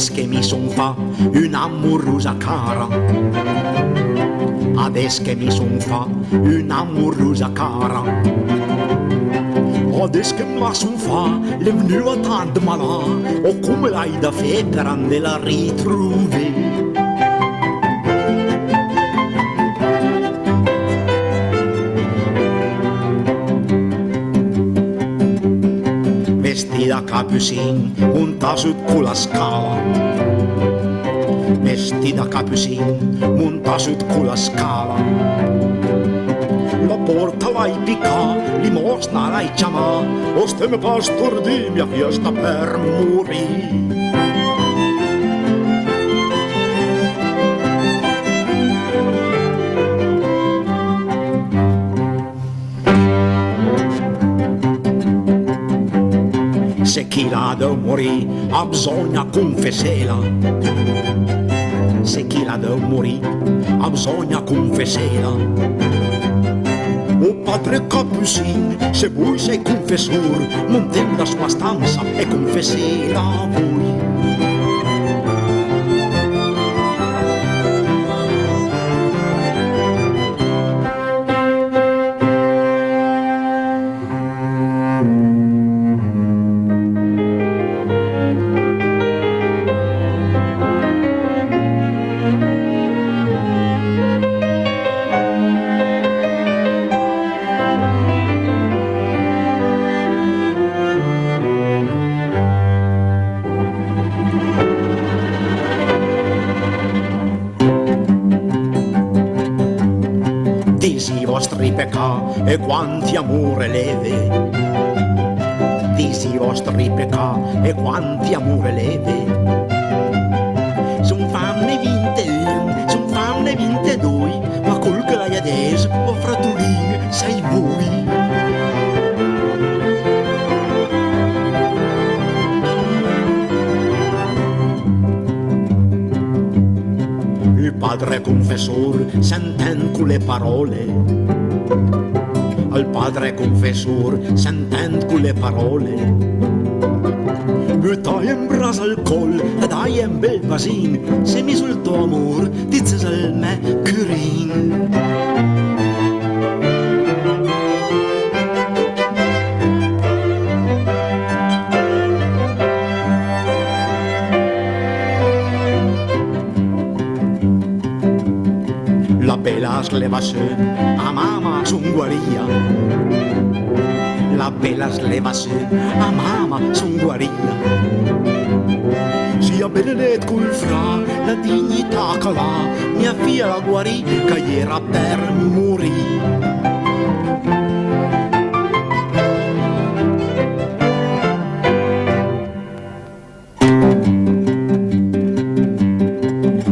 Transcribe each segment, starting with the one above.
Ades che mi son fa un'amorosa cara, ades che mi son fa un'amorosa cara, ades che me la son fa le venuta tant malà, o come l'hai da fe per andela ritrovare. Vestida capucin, monta su con la scala. Vestida capucin, monta su con la scala. La porta l'hai picca, limosna l'hai chiamà, o stiamo pastor di mia fiesta per morire. Se chi l'ha da morì ha bisogna confessela. Se chi l'ha da morì ha bisogna confessela. O padre Capucin, se voi sei confessor, monten la sua stanza e confessela a voi. Disi i vostri peccati e quanti amore leve. Disi i vostri peccati e quanti amore leve. Son famne 21, son famne 22, ma col che l'hai adesso, o fratolin, sei voi. Il padre confessor senten con le parole, al padre confessor senten con le parole, buttai in brasa al col e dai un bel vasin, se mi sul tuo amor dizes al me curin. La bella slevase, a mama son guaria. La bella slevase, a mama son guaria. Sia benedet col fra, la dignità che l'ha, mia figlia la guarì, che era per morire.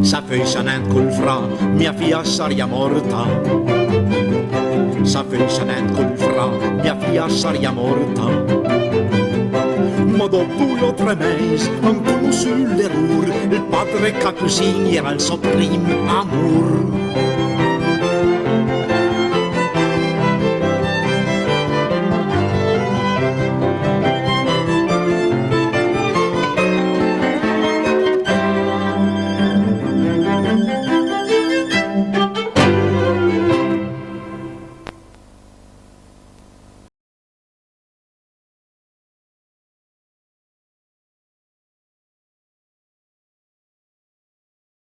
Sapessanent col fra, mia figlia saria morta. Sapessanent col fra, mia figlia saria morta. Ma dopo 2 o 3 mesi han conosciuto l'errore, il padre Capucin era il suo primo amor.